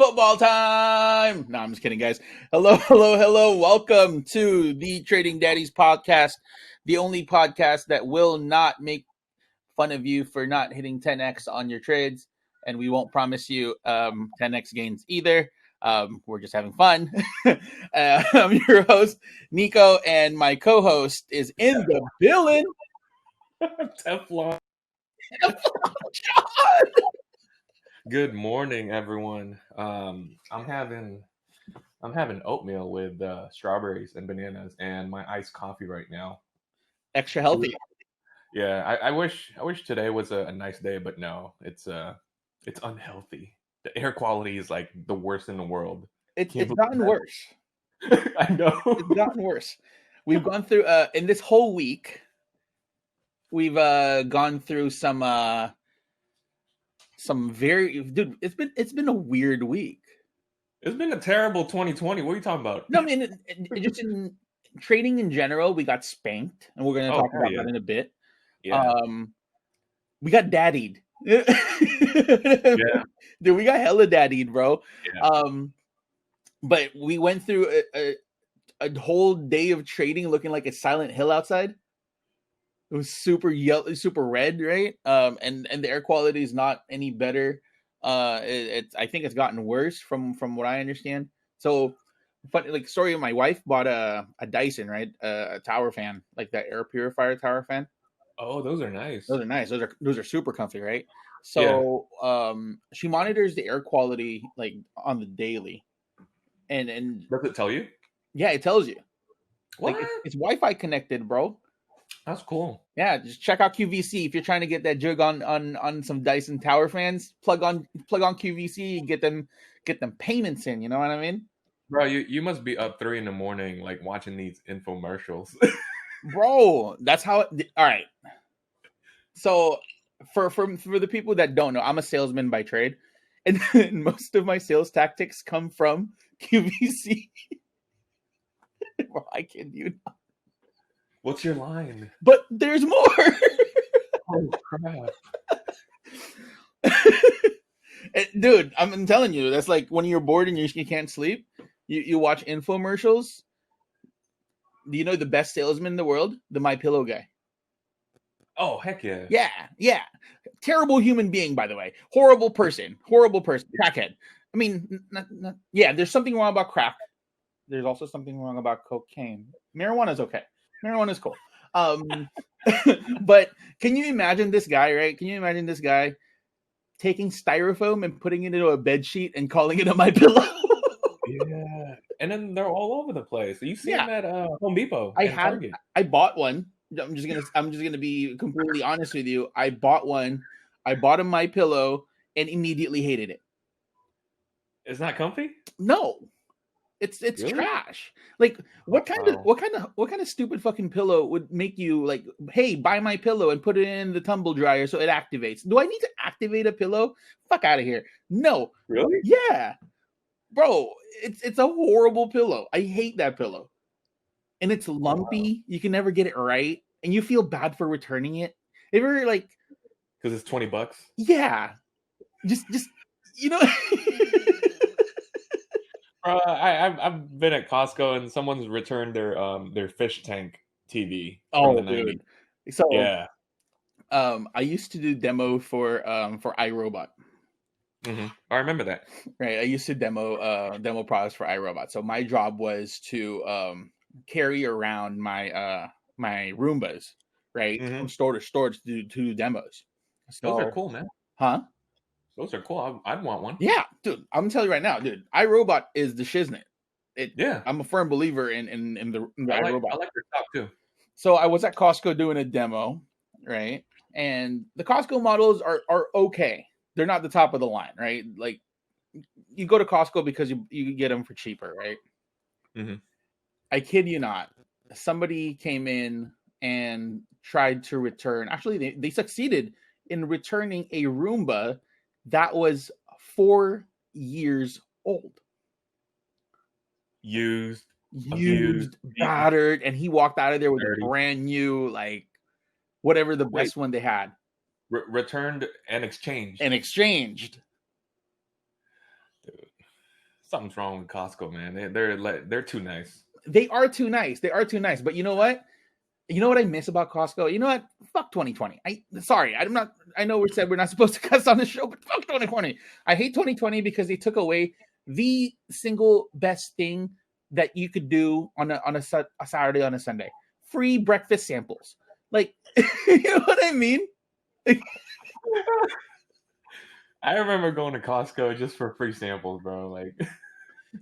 Football time! No, I'm just kidding, guys. Hello. Welcome to the Trading Daddies podcast, the only podcast that will not make fun of you for not hitting 10x on your trades, and we won't promise you 10x gains either. We're just having fun. I'm your host, Nico, and my co-host is in the building. Teflon. Good morning, everyone. I'm having oatmeal with strawberries and bananas and my iced coffee right now. Extra healthy. Yeah, I wish today was a nice day, but no, it's unhealthy. The air quality is like the worst in the world. It's gotten worse. I know. It's gotten worse. We've gone through in this whole week. We've gone through some very It's been a weird week. It's been a terrible 2020. What are you talking about? No, I mean just in trading in general, we got spanked, and we're going to talk about that in a bit. Yeah. We got daddied. Yeah. Dude, we got hella daddied, bro. Yeah. But we went through a whole day of trading looking like a Silent Hill outside. It was super yellow, super red, right? And the air quality is not any better. I think it's gotten worse from what I understand. So, funny, like story of my wife bought a Dyson, right? A tower fan, like that air purifier tower fan. Oh, those are nice. Those are nice. Those are super comfy, right? So, she monitors the air quality like on the daily, and does it tell you? Yeah, it tells you. What? Like it's Wi-Fi connected, bro. That's cool. Yeah, just check out QVC if you're trying to get that jug on some Dyson tower fans. Plug on QVC, get them payments in. You know what I mean, bro? You must be up 3 a.m, like watching these infomercials, bro. That's how. All right. So for the people that don't know, I'm a salesman by trade, and most of my sales tactics come from QVC. Bro, I kid you not. What's your line? But there's more. Oh crap. Dude, I'm telling you, that's like when you're bored and you can't sleep, you watch infomercials. Do you know the best salesman in the world? The MyPillow guy. Oh, heck yeah. Yeah. Terrible human being, by the way. Horrible person. Crackhead. I mean, yeah, there's something wrong about crack. There's also something wrong about cocaine. Marijuana's okay. Marijuana's cool. But can you imagine this guy, right? Can you imagine this guy taking styrofoam and putting it into a bed sheet and calling it a MyPillow? Yeah. And then they're all over the place. You see them at Home Depot. I bought one. I'm just gonna be completely honest with you. I bought one. I bought a MyPillow and immediately hated it. It's not comfy? No. It's really? Trash. Like what kind of stupid fucking pillow would make you like, hey, buy my pillow and put it in the tumble dryer so it activates? Do I need to activate a pillow? Fuck out of here. No. Really? Yeah. Bro, it's a horrible pillow. I hate that pillow. And it's lumpy. Wow. You can never get it right. And you feel bad for returning it. If you're like, because it's $20. Yeah. Just you know. I've been at Costco and someone's returned their fish tank TV. Oh, dude. So yeah. I used to do demo for iRobot. Mm-hmm. I remember that. Right. I used to demo products for iRobot. So my job was to carry around my my Roombas, right, from store to store to do demos. So, those are cool, man. Huh? Those are cool. I'd want one. Yeah, dude. I'm telling you right now, dude. iRobot is the shiznit. Yeah. I'm a firm believer in the iRobot. I like their stock too. So I was at Costco doing a demo, right? And the Costco models are okay. They're not the top of the line, right? Like you go to Costco because you get them for cheaper, right? Mm-hmm. I kid you not. Somebody came in and tried to return. Actually, they succeeded in returning a Roomba that was 4 years old. Used, battered, and he walked out of there with a brand new, like, whatever the best one they had. Returned and exchanged. Dude. something's wrong with Costco, man. They're too nice. They are too nice. They are too nice. But you know what? You know what I miss about Costco? You know what? Fuck 2020. I'm not. I know we said we're not supposed to cuss on the show, but fuck 2020. I hate 2020 because they took away the single best thing that you could do on a Saturday, on a Sunday. Free breakfast samples. Like, you know what I mean? I remember going to Costco just for free samples, bro. Like,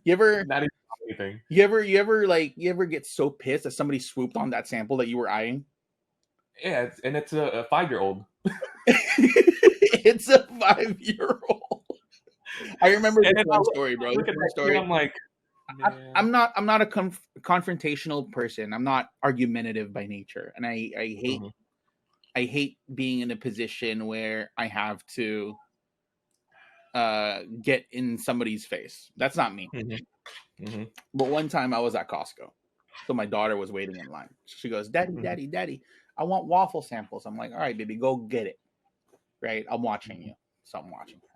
You ever not even anything. you ever get so pissed that somebody swooped on that sample that you were eyeing? Yeah, it's a 5-year-old. It's a 5-year-old. I remember this And one story, bro. look This at one that story. kid, I'm like, man. I'm not a confrontational person. I'm not argumentative by nature, and I hate Mhm. I hate being in a position where I have to get in somebody's face. That's not me. Mhm. But one time I was at Costco, so my daughter was waiting in line. She goes, "Daddy, Mhm. daddy, daddy, I want waffle samples." I'm like, "All right, baby, go get it." Right? I'm watching you, so I'm watching her.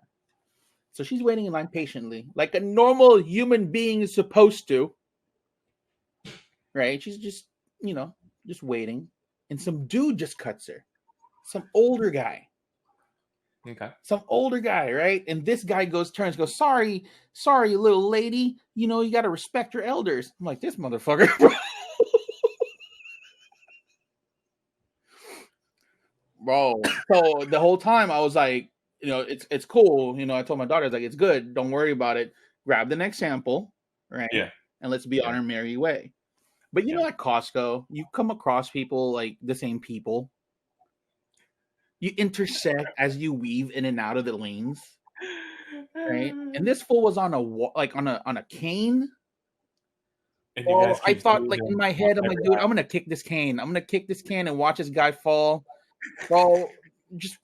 So she's waiting in line patiently, like a normal human being is supposed to. Right? She's just, just waiting. And some dude just cuts her. Some older guy. Okay. Some older guy, right? And this guy goes, sorry, little lady. You got to respect your elders. I'm like, this motherfucker. Bro. So the whole time I was like, it's cool. I told my daughter, I was like, it's good. Don't worry about it. Grab the next sample, right? Yeah. And let's be on our merry way. But at Costco, you come across people like the same people. You intersect as you weave in and out of the lanes, right? And this fool was on a cane. And you Oh, guys I keep thought, seeing like, in him my on head, I'm like, every dude, I'm gonna kick this cane. I'm gonna kick this can and watch this guy fall. Bro, just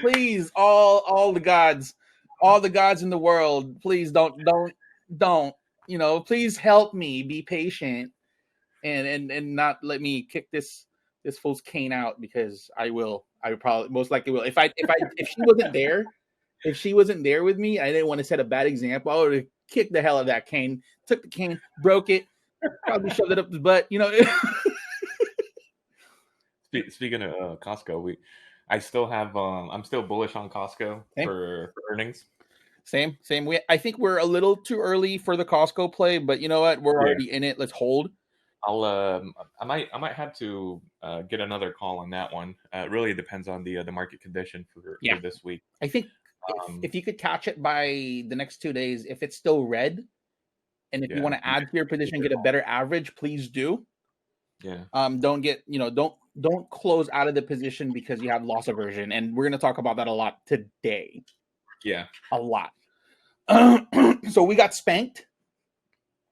please, all the gods, in the world, please don't, please help me be patient and not let me kick this fool's cane out, because I probably most likely will. If she wasn't there with me, I didn't want to set a bad example. I would have kicked the hell out of that cane, took the cane, broke it, probably shoved it up his butt. Speaking of Costco, I still have I'm still bullish on Costco Same. for earnings. Same. I think we're a little too early for the Costco play, but you know what? We're already in it. Let's hold. I might have to get another call on that one. It really depends on the market condition for this week. I think if you could catch it by the next 2 days, if it's still red, and if you want to add to your position, get a better average, please do. Yeah. Don't get don't close out of the position because you have loss aversion, and we're gonna talk about that a lot today. Yeah. A lot. So we got spanked.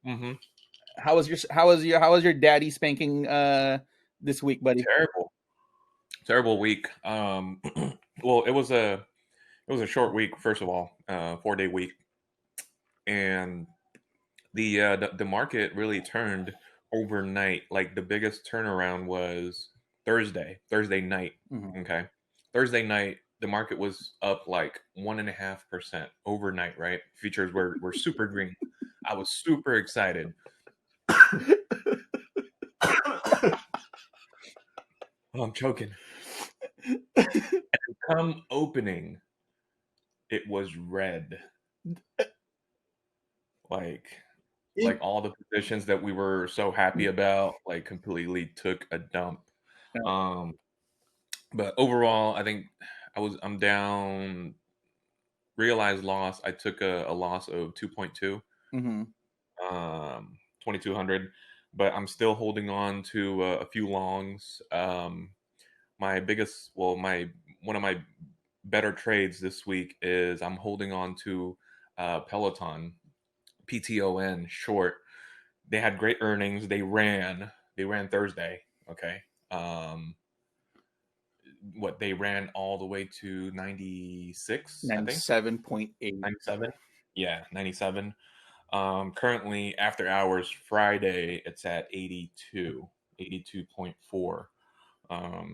Mm-hmm. How was your daddy spanking this week, buddy? Terrible week. Well, it was a short week. First of all, 4-day week, and the market really turned overnight. Like the biggest turnaround was Thursday night. Mm-hmm. Okay, Thursday night the market was up like 1.5% overnight. Right, futures were super green. I was super excited. Oh, I'm choking. And come opening, it was red. Like all the positions that we were so happy about, like completely took a dump. But overall, I think I'm down. Realized loss. I took a loss of 2.2, 2,200, but I'm still holding on to a few longs. My biggest, well, my one of my better trades this week is I'm holding on to Peloton, PTON short. They had great earnings. They ran Thursday. Okay. What they ran all the way to 96, I think 97.8. 97. Yeah, 97. Currently after hours Friday, it's at 82, 82.4.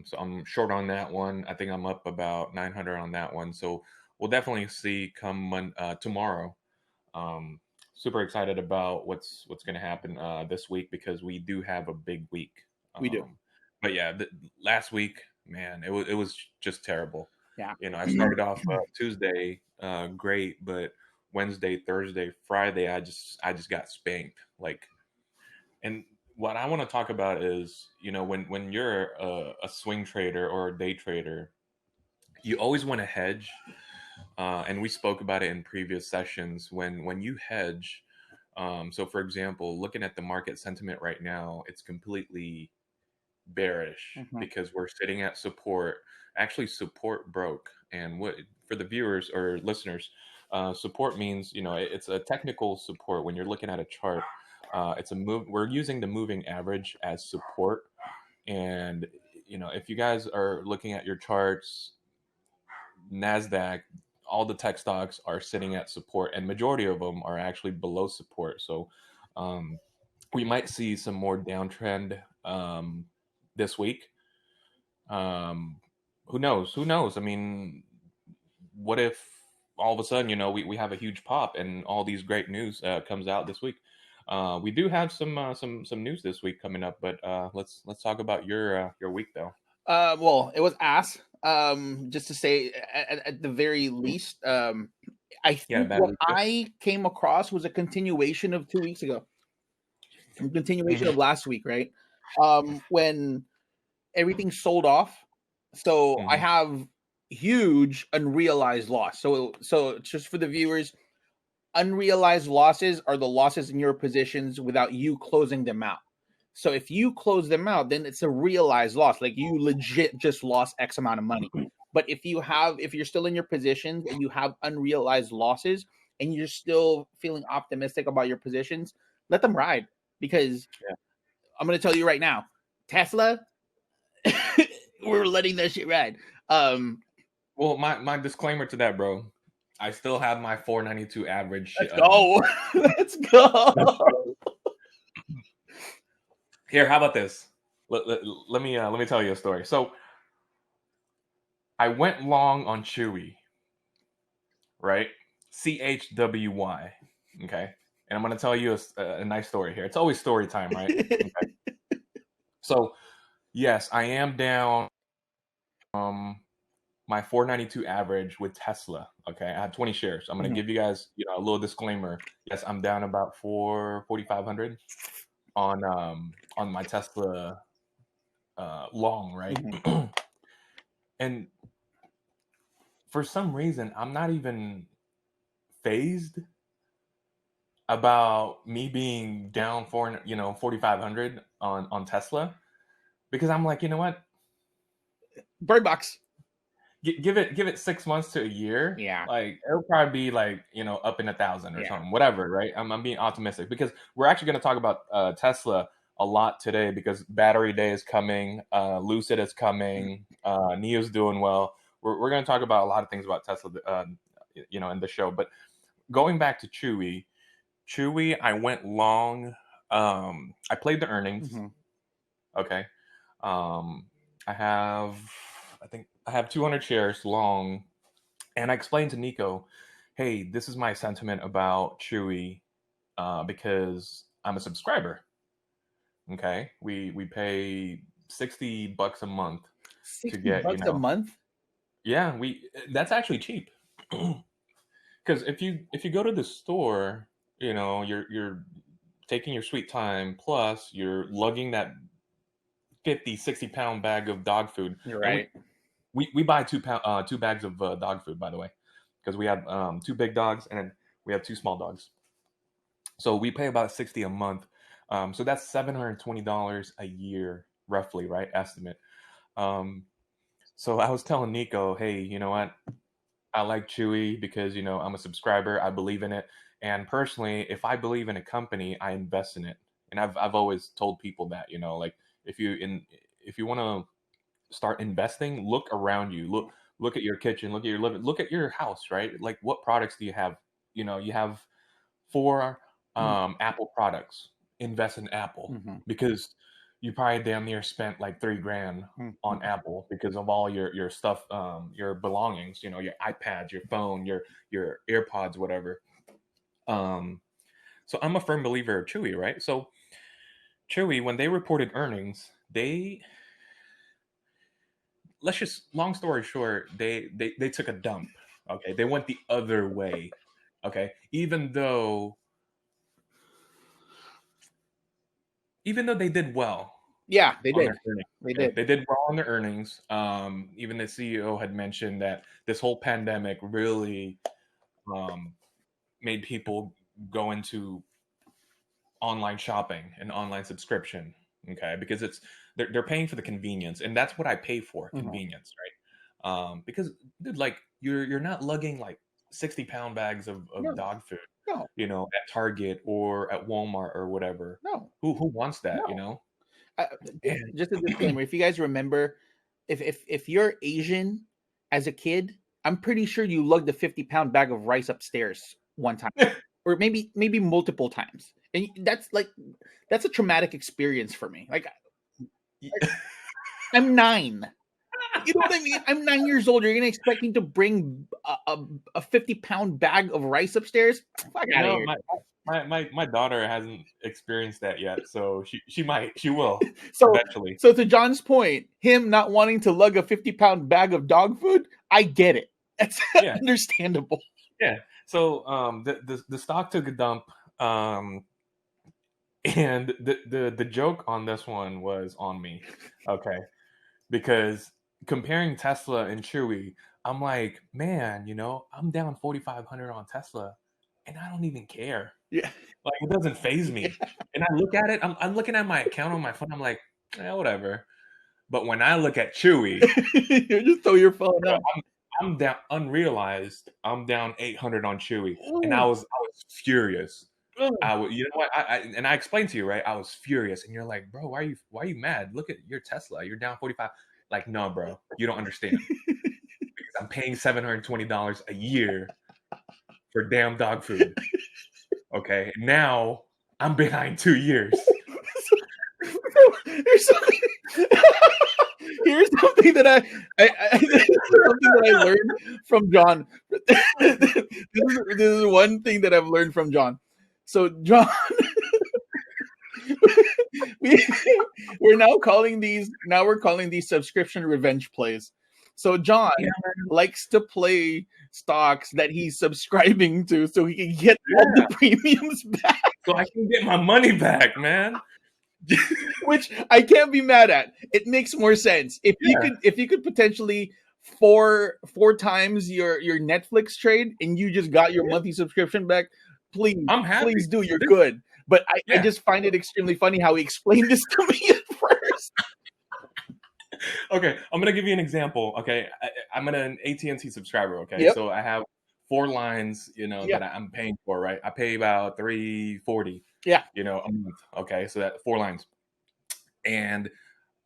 So I'm short on that one. I think I'm up about 900 on that one. So we'll definitely see come tomorrow. Super excited about what's going to happen this week because we do have a big week. We do. But yeah, last week, man, it was just terrible. Yeah. I started off Tuesday great, but Wednesday, Thursday, Friday, I just got spanked. Like, and what I want to talk about is, when you're a swing trader or a day trader, you always want to hedge. And we spoke about it in previous sessions. When you hedge, so for example, looking at the market sentiment right now, it's completely bearish Mhm. because we're sitting at support. Actually, support broke. And what for the viewers or listeners, support means it's a technical support. When you're looking at a chart, it's a move. We're using the moving average as support. And if you guys are looking at your charts, Nasdaq, all the tech stocks are sitting at support, and majority of them are actually below support. So um, we might see some more downtrend this week. Um, who knows? Who knows? I mean, what if all of a sudden, we have a huge pop and all these great news comes out this week? We do have some news this week coming up, but let's talk about your week though. Well, it was ass. Just to say, at the very least, I Yeah, think bad what week too. I came across was a continuation of 2 weeks ago, a continuation Hmm. of last week, right? When everything sold off. So I Hmm. have huge unrealized loss. So just for the viewers, unrealized losses are the losses in your positions without you closing them out. So if you close them out, then it's a realized loss. Like you legit just lost X amount of money. But if you're still in your positions and you have unrealized losses and you're still feeling optimistic about your positions, let them ride. Because Yeah. I'm going to tell you right now, Tesla, we're letting that shit ride. Um, Well, my disclaimer to that, bro. I still have my 492 average. let's go. Let's go. Here, how about this? Let me tell you a story. So I went long on Chewy, right? CHWY. Okay, and I'm gonna tell you a nice story here. It's always story time, right? Okay. So yes, I am down my 492 average with Tesla. Okay, I have 20 shares. I'm gonna Mhm, give you guys a little disclaimer. Yes, I'm down about 4,500 on my Tesla long, right? mhm. And for some reason, I'm not even phased about me being down 4,500 on Tesla because I'm like, you know what? Bird box. Give it 6 months to a year. Yeah, Like it'll probably be like up in 1,000 or yeah. something, whatever, right? I'm being optimistic because we're actually going to talk about Tesla a lot today because Battery Day is coming, Lucid is coming, Neo's doing well. We're going to talk about a lot of things about Tesla, in the show. But going back to Chewy, I went long. I played the earnings. Mm-hmm. Okay. Um, I have, I think I have 200 shares long, and I explained to Nico, hey, this is my sentiment about Chewy, because I'm a subscriber. Okay, we pay $60 a month to 60 get, bucks a month? yeah, we that's actually cheap. Because if you go to the store, you're taking your sweet time, plus you're lugging that 50, 60 pound bag of dog food. You're And right. we buy 2 bags of dog food, by the way, because we have two big dogs and then we have two small dogs. So we pay about 60 a month. So that's $720 a year, roughly, right? Estimate. Um, so I was telling Nico, hey, you know what? I like Chewy because I'm a subscriber. I believe in it, and personally, if I believe in a company, I invest in it. And I've always told people that like if you want to start investing, look around you. Look at your kitchen. Look at your living. Look at your house. Right? Like what products do you have? You have four Apple products. Invest in Apple Mm-hmm. because. you probably damn near spent like $3,000 on Apple because of all your stuff, your belongings, you know, your iPads, your phone, your AirPods, whatever. So I'm a firm believer of Chewy, right? So Chewy, when they reported earnings, they let's just long story short, they took a dump. Okay, they went the other way. Okay, even though they did well Yeah, they on did. their earnings. They Okay? did. They did well on their earnings. Even the CEO had mentioned that this whole pandemic really um, made people go into online shopping and online subscription. Okay, because they're paying for the convenience, and that's what I pay for, convenience, right? Because dude, like you're not lugging like 60-pound bags of No, dog food, no, you know, at Target or at Walmart or whatever. no, Who wants that, you no. know? Uh, And just a disclaimer: if you guys remember, if you're Asian as a kid, I'm pretty sure you lugged a 50-pound bag of rice upstairs one time, or maybe multiple times, and that's a traumatic experience for me. Like I'm 9. You know what I mean? I'm 9 years old. You're gonna expect me to bring a 50-pound bag of rice upstairs? Fuck you out of know, here. my daughter hasn't experienced that yet, so she will So eventually. so to John's point, him not wanting to lug a 50-pound bag of dog food, I get it. That's Yeah, understandable. yeah. So the stock took a dump. And the joke on this one was on me, okay? Because comparing Tesla and Chewy, I'm like, man, you know, I'm down 4,500 on Tesla, and I don't even care. Yeah. Like it doesn't phase me. And I look at it, I'm looking at my account on my phone. I'm like, whatever. But when I look at Chewy, You just throw your phone bro, up. I'm down unrealized. I'm down 800 on Chewy, and Ooh. I was furious. Ugh. You know what? I explained to you, right? I was furious, and you're like, bro, why are you mad? Look at your Tesla. You're down 45. Like, no, bro, you don't understand. Because I'm paying $720 a year for damn dog food. Okay, now I'm behind 2 years. Here's something, here's something that something that I learned from John. This is one thing that I've learned from John. So John, we, we're calling these subscription revenge plays. So John Yeah, likes to play stocks that he's subscribing to so he can get all the premiums back, so I can get my money back, man. which I can't be mad at. It makes more sense. If you could potentially four times your Netflix trade and you just got your monthly subscription back, please, I'm happy. please do. You're good. But I Yeah. just find it extremely funny how he explained this to me at first. Okay, I'm gonna give you an example. Okay, I'm an AT&T subscriber. Okay, Yep. so I have 4 lines, you know, Yeah. that I'm paying for. Right, I pay about $340. Yeah. You know, a month. Okay, so that 4 lines, and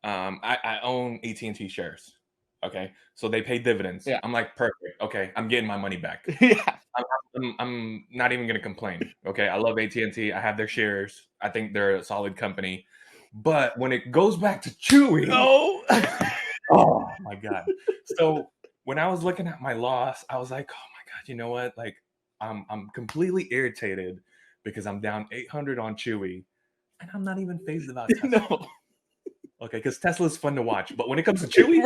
I own AT&T shares. Okay, so they pay dividends. Yeah. I'm like, perfect. Okay, I'm getting my money back. Yeah. I'm not even gonna complain. Okay, I love AT&T. I have their shares. I think they're a solid company. But when it goes back to Chewy, No. oh my god! So when I was looking at my loss, I was like, oh my god, you know what? Like, I'm completely irritated because I'm down 800 on Chewy, and I'm not even phased about Tesla. No. Okay, because Tesla's fun to watch, but when it comes to Chewy,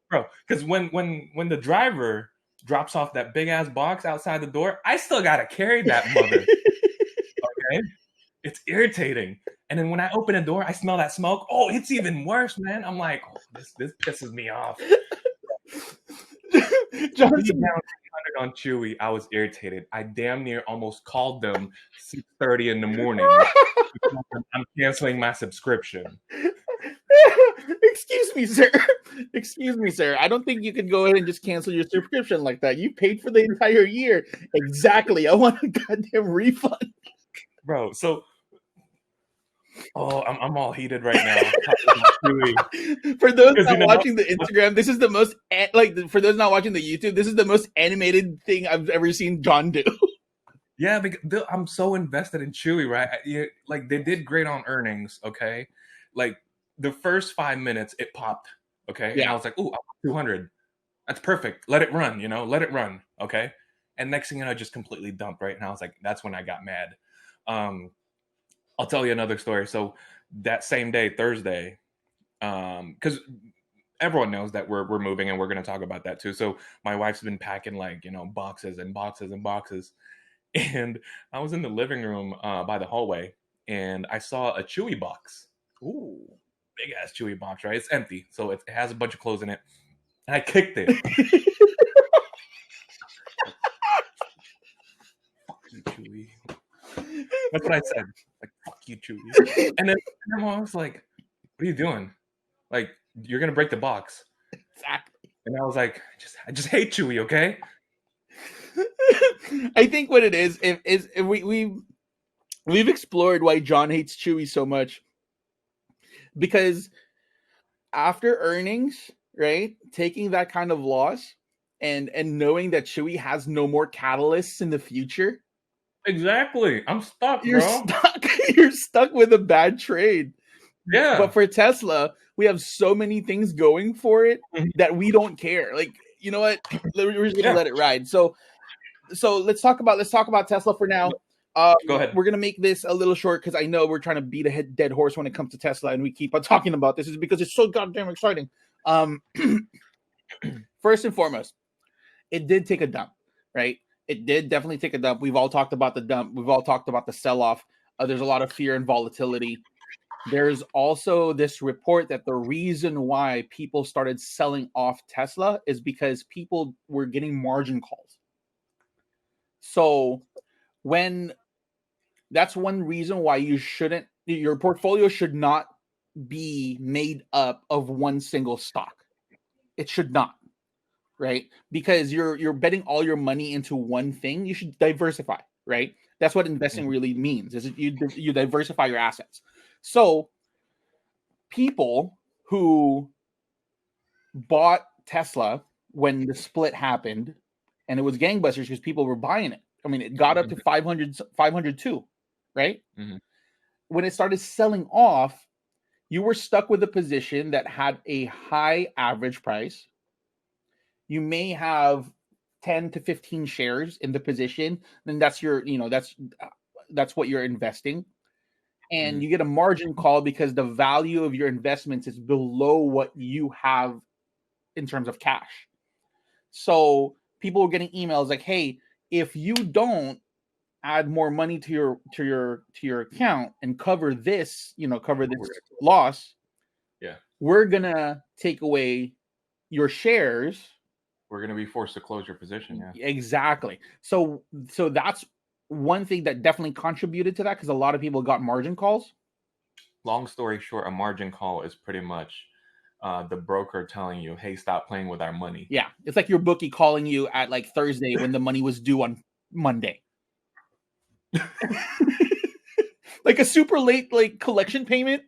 bro, because when the driver drops off that big ass box outside the door, I still gotta carry that mother. Okay, it's irritating. And then when I open a door, I smell that smoke. Oh, it's even worse, man. I'm like, oh, this pisses me off. Johnson, Down 300 on Chewy, I was irritated. I damn near almost called them 6:30 in the morning. I'm canceling my subscription. Excuse me, sir. Excuse me, sir. I don't think you could go ahead and just cancel your subscription like that. You paid for the entire year. Exactly. I want a goddamn refund. Bro, so I'm all heated right now. For those Because, not you know, watching the Instagram, this is the most for those not watching the YouTube, this is the most animated thing I've ever seen John do. yeah, because I'm so invested in Chewy, right? Like they did great on earnings, okay? Like the first 5 minutes, it popped. Okay, and I was like, "Ooh, 200. That's perfect. Let it run. Let it run." Okay, and next thing you know, I just completely dumped. Right, and I was like, "That's when I got mad." I'll tell you another story. So that same day, Thursday, because everyone knows that we're moving, and we're going to talk about that too. So my wife's been packing like boxes and boxes and boxes, and I was in the living room by the hallway, and I saw a Chewy box. Ooh. Big ass Chewy box, right? It's empty, so it has a bunch of clothes in it, and I kicked it. Fuck you, Chewy. That's what I said. Like, fuck you, Chewy. And then my mom was like, "What are you doing? Like, you're gonna break the box." Exactly. And I was like, I just hate Chewy, okay? I think what it is if we've explored why John hates Chewy so much, because after earnings, right, taking that kind of loss and knowing that Chewy has no more catalysts in the future, Exactly. I'm stuck, you're bro. stuck. You're stuck with a bad trade. Yeah. But for Tesla, we have so many things going for it that we don't care. Like, you know what? We're just gonna let it ride. So let's talk about Tesla for now. Go ahead. We're gonna make this a little short because I know we're trying to beat a dead horse when it comes to Tesla, and we keep on talking about this is because it's so goddamn exciting. First and foremost, it did take a dump, right? It did definitely take a dump. We've all talked about the dump. We've all talked about the sell-off. There's a lot of fear and volatility. There's also this report that the reason why people started selling off Tesla is because people were getting margin calls. So when that's one reason why your portfolio should not be made up of one single stock. It should not, right? Because you're betting all your money into one thing. You should diversify, right? That's what investing really means. Is you diversify your assets. So people who bought Tesla when the split happened, and it was gangbusters because people were buying it. I mean, it got up to 502, right? Mm-hmm. When it started selling off, you were stuck with a position that had a high average price. You may have 10 to 15 shares in the position, then that's that's what you're investing. And you get a margin call because the value of your investments is below what you have in terms of cash. So people were getting emails like, "Hey, if you don't add more money to your account and cover this loss, Yeah. we're gonna take away your shares." We're gonna be forced to close your position. Yeah. Exactly. So that's one thing that definitely contributed to that because a lot of people got margin calls. Long story short, a margin call is pretty much the broker telling you, "Hey, stop playing with our money." Yeah, it's like your bookie calling you at like Thursday when the money was due on Monday. Like a super late like collection payment.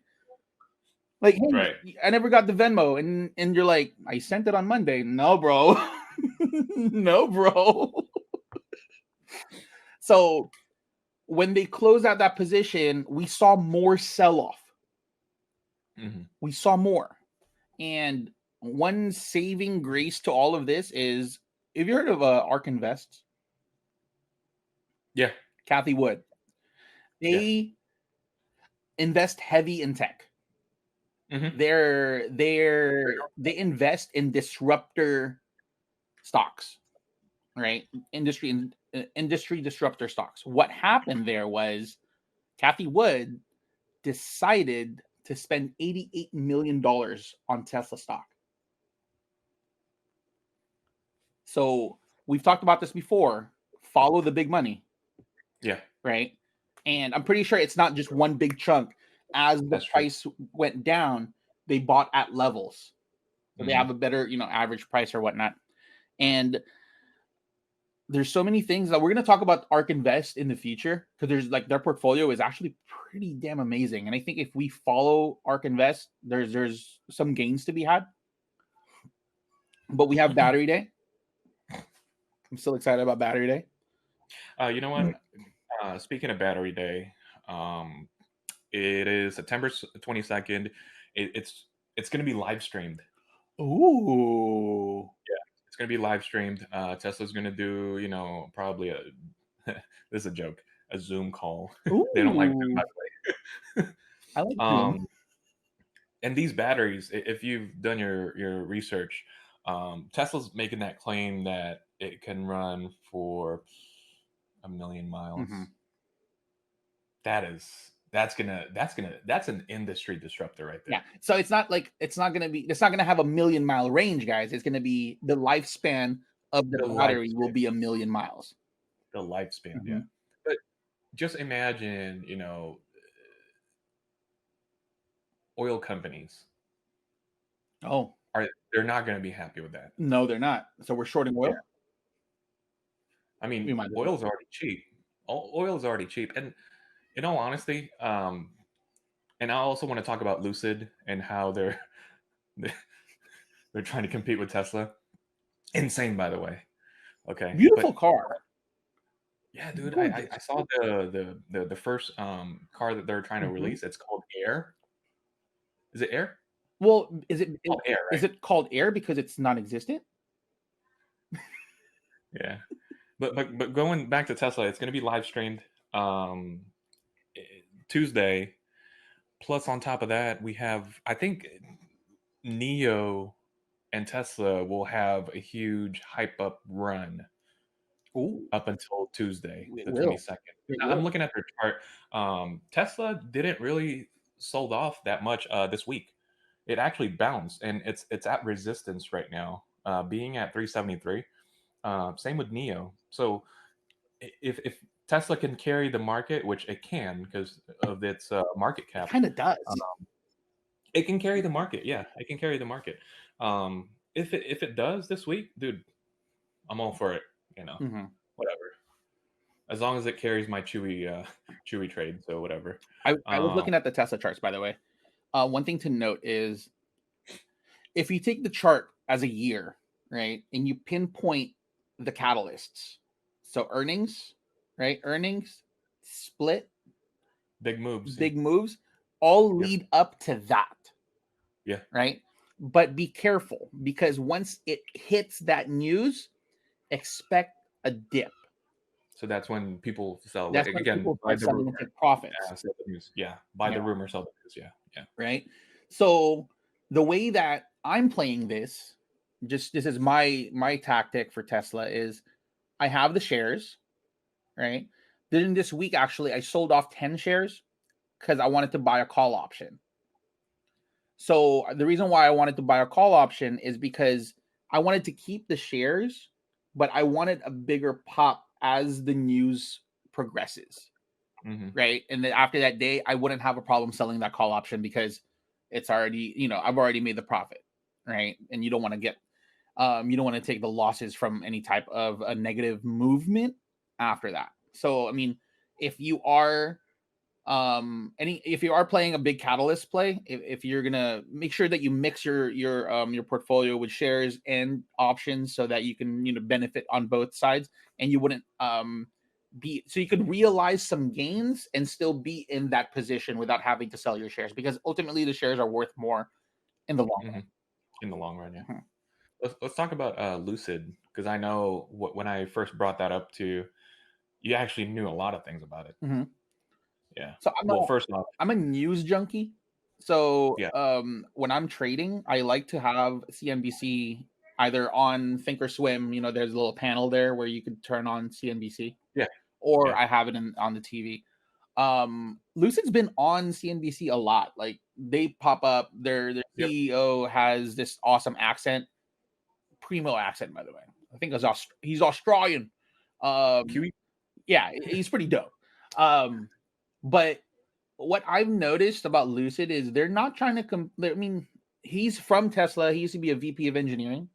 Like, hey, Right. I never got the Venmo, and you're like, I sent it on Monday. No, bro. No, bro. So when they closed out that position, we saw more sell-off. We saw more. And one saving grace to all of this is, have you heard of ARK Invest? Yeah. Kathy Wood. They invest heavy in tech. They invest in disruptor stocks, right? Industry disruptor stocks. What happened there was Kathy Wood decided to spend $88 million on Tesla stock. So we've talked about this before. Follow the big money. Yeah. Right. And I'm pretty sure it's not just one big chunk. As the price went down, they bought at levels. So they have a better, average price or whatnot. And there's so many things that we're going to talk about ARK Invest in the future because there's like their portfolio is actually pretty damn amazing. And I think if we follow ARK Invest, there's some gains to be had. But we have Battery Day. I'm still excited about Battery Day. You know what? Speaking of Battery Day, It is September 22nd. It's going to be live streamed. Ooh. Yeah, it's going to be live streamed. Tesla's going to do, probably a this is a joke, a Zoom call. They don't like Zoom, by Ooh. the way. I like Zoom. um, and these batteries, if you've done your research, Tesla's making that claim that it can run for 1,000,000 miles. Mm-hmm. That's an industry disruptor right there. Yeah. So it's not gonna have a 1,000,000 mile range, guys. It's gonna be the lifespan of the The battery will lifespan, be 1,000,000 miles. the lifespan, Mm-hmm. yeah. But just imagine, oil companies Oh they're not going to be happy with that. no, they're not. So we're shorting Yeah, oil. I We mean, might as well. oil's already cheap. Oil's already cheap, and in all honesty, and I also want to talk about Lucid and how they're they're trying to compete with Tesla. Insane, by the way. Okay, Beautiful but car. yeah, dude, I, Gorgeous. I saw the first car that they're trying to Mm-hmm. release. It's called Air. Is it Air? Well, Called Air, is right? it called air because it's non-existent? Yeah. But going back to Tesla, it's going to be live streamed um, Tuesday. Plus, on top of that, we have, I think, Neo and Tesla will have a huge hype up run Oh, up until Tuesday, it the will. 22nd. It I'm will. looking at their chart. Tesla didn't really sold off that much this week. It actually bounced, and it's at resistance right now, being at 373. Same with Neo. So if Tesla can carry the market, which it can because of its market It cap, kind of um, does. it can carry the market. Yeah, it can carry the market. If it does this week, dude, I'm all for it. Mm-hmm. Whatever. As long as it carries my chewy trade, so whatever. I was Um, looking at the Tesla charts, by the way. One thing to note is if you take the chart as a year, right, and you pinpoint the catalysts, so earnings, right, earnings, split, big moves. big moves, all Yep. lead up to that, Yeah. right? But be careful because once it hits that news, expect a dip. So that's when people sell. Like That's when again, people buy start the selling rumor, and take profits. sell the news. Yeah, buy Yeah. the rumor, sell the news. Yeah, yeah. Right. So the way that I'm playing this, just this is my tactic for Tesla is I have the shares, right? Then this week actually I sold off 10 shares because I wanted to buy a call option. So the reason why I wanted to buy a call option is because I wanted to keep the shares, but I wanted a bigger pop as the news progresses, Hmm. right? And then after that day, I wouldn't have a problem selling that call option because it's already, I've already made the profit, right? And you don't want to take the losses from any type of a negative movement after that. So, I mean, if you are if you are playing a big catalyst play, if you're gonna make sure that you mix your portfolio with shares and options so that you can benefit on both sides and you wouldn't be so you could realize some gains and still be in that position without having to sell your shares because ultimately the shares are worth more in the long Hmm. In the long run, yeah. run. Let's talk about Lucid because I know when I first brought that up to you, actually knew a lot of things about it. Mhm. Yeah. So Well, first off, I'm a news junkie. So yeah, when I'm trading, I like to have CNBC either on Thinkorswim. There's a little panel there where you could turn on CNBC, yeah, or yeah, I have it on the TV. Lucid's been on CNBC a lot. Like they pop up. Their yep. CEO has this awesome accent, primo accent, by the way. I think he's Australian. Um, Huey. yeah, he's pretty dope. But what I've noticed about Lucid is they're not trying to I mean, he's from Tesla. He used to be a VP of engineering.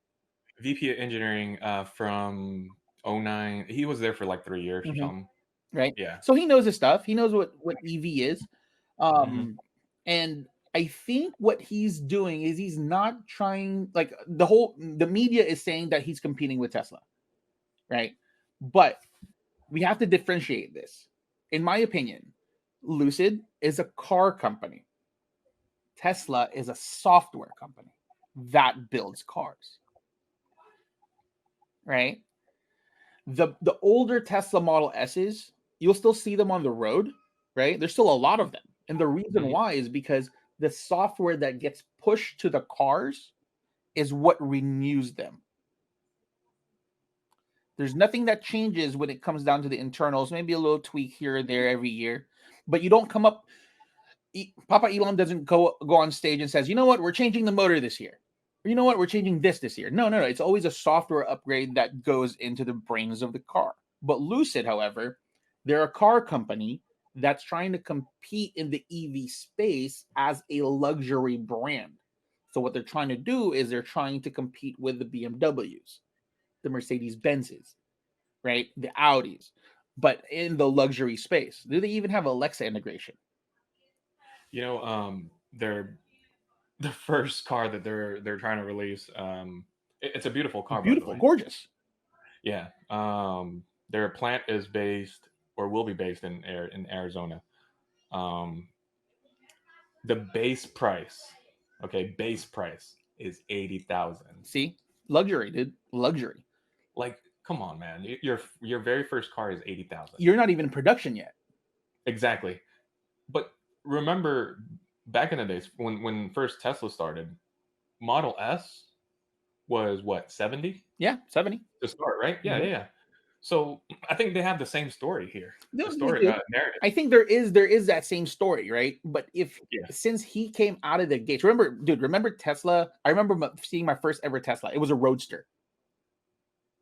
VP of engineering from '09. He was there for like 3 years or Mhm. something. Right. Yeah. So he knows his stuff. He knows what EV is. Hmm. And I think what he's doing is he's not trying like the media is saying that he's competing with Tesla, right? But we have to differentiate this. In my opinion, Lucid is a car company. Tesla is a software company that builds cars. Right? The older Tesla Model S's, you'll still see them on the road, right? There's still a lot of them. And the reason Mhm. why is because the software that gets pushed to the cars is what renews them. There's nothing that changes when it comes down to the internals, maybe a little tweak here or there every year, but you don't come up. Papa Elon doesn't go on stage and says, "You know what? We're changing the motor this year. Or, you know what? We're changing this year." No. It's always a software upgrade that goes into the brains of the car. But Lucid, however, they're a car company that's trying to compete in the EV space as a luxury brand. So what they're trying to do is they're trying to compete with the BMWs, the Mercedes Benzes, right? The Audis, but in the luxury space. Do they even have Alexa integration? You know, they're the first car that they're trying to release. It's a beautiful car, by the Beautiful, way. gorgeous. Yeah. Their plant is based or will be based in Arizona. Um, the base price, okay, base price is 80,000. See, luxury, dude, luxury. Like, come on, man. Your very first car is 80,000. You're not even in production yet. Exactly. But remember, back in the days when first Tesla started, Model S was what, 70 Yeah, 70. to start, right? Yeah, yeah, Mhm. yeah. So I think they have the same story here. No, The they story do. narrative. I think there is that same story, right? But if Yeah, since he came out of the gates, remember, dude, remember Tesla? I remember seeing my first ever Tesla. It was a Roadster.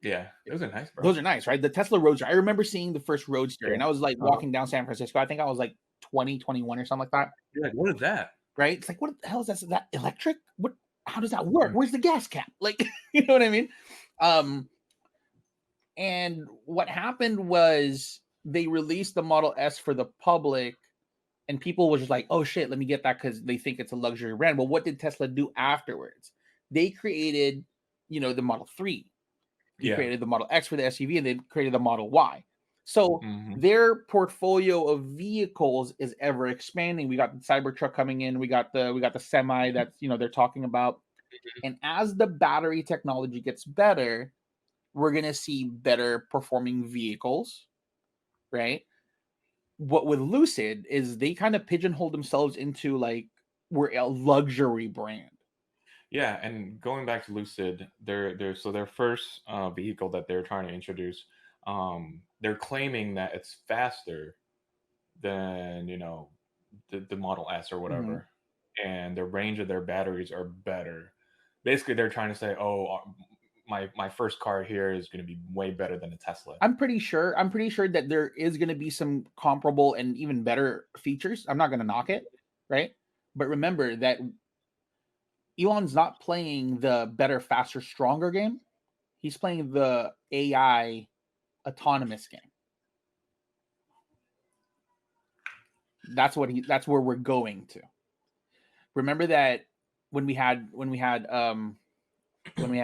yeah. Those are nice, bro. Those are nice, right? The Tesla Roadster. I remember seeing the first Roadster, Yeah. and I was like Uh-huh. walking down San Francisco. I think I was like 20, 21 or something like that, You're like, what is that? right? It's like, what the hell is that? Is that electric? What? How does that work? Mm. Where's the gas cap? Like, you know what I mean? Um, And what happened was they released the Model S for the public, and people were just like, "Oh shit, let me get that," because they think it's a luxury brand. Well, what did Tesla do afterwards? They created, the Model 3. They Yeah. created the Model X for the SUV, and they created the Model Y. So Hmm. their portfolio of vehicles is ever expanding. We got the Cybertruck coming in. We got the semi that they're talking about. And as the battery technology gets better, we're gonna see better performing vehicles, right? What with Lucid is they kind of pigeonhole themselves into like we're a luxury brand. Yeah, and going back to Lucid, their first vehicle that they're trying to introduce, they're claiming that it's faster than the Model S or Mhm. whatever, and the range of their batteries are better. Basically, they're trying to say, "Oh, my first car here is going to be way better than a Tesla." I'm pretty sure that there is going to be some comparable and even better features. I'm not going to knock it, right? But remember that Elon's not playing the better, faster, stronger game. He's playing the AI autonomous game. That's where we're going to. Remember that when we had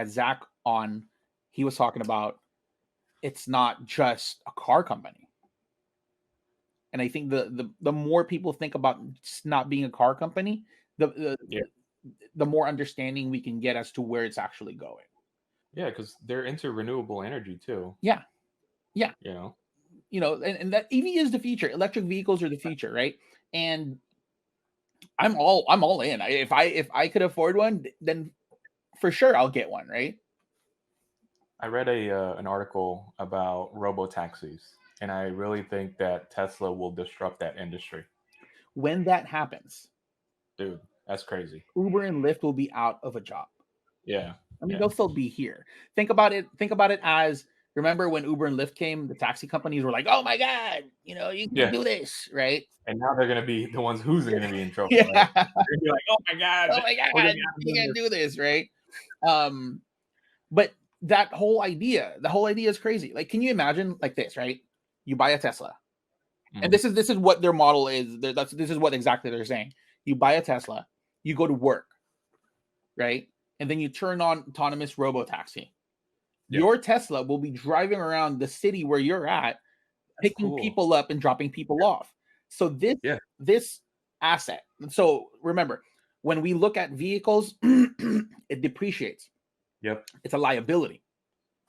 Zach on, he was talking about it's not just a car company. And I think the more people think about not being a car company, the, the Yeah, the more understanding we can get as to where it's actually going. yeah, because they're into renewable energy too. Yeah, yeah, You know, and that EV is the future. Electric vehicles are the future, right? And I'm all in. If I could afford one, then for sure I'll get one, right? I read an article about robo taxis, and I really think that Tesla will disrupt that industry. When that happens, Dude, that's crazy. Uber and Lyft will be out of a job. Yeah, I mean, yeah, they'll still be here. Think about it as, remember when Uber and Lyft came, the taxi companies were like, "Oh my god, you can yeah. do this, right?" And now they're gonna be the ones who's gonna be in trouble, Yeah. right? They're gonna be like, "Oh my Oh god, my we're gonna god, have to you do can't this." do this, right? Um, but the whole idea is crazy. Like, can you imagine like this, right? You buy a Tesla, and Mhm. this is what their model is. This is what exactly they're saying. You buy a Tesla, you go to work, right? And then you turn on autonomous robo taxi. Yeah, Your Tesla will be driving around the city where you're at, that's picking cool. people up and dropping people off. So this Yeah. this asset. So remember, when we look at vehicles, it depreciates. Yep. It's a liability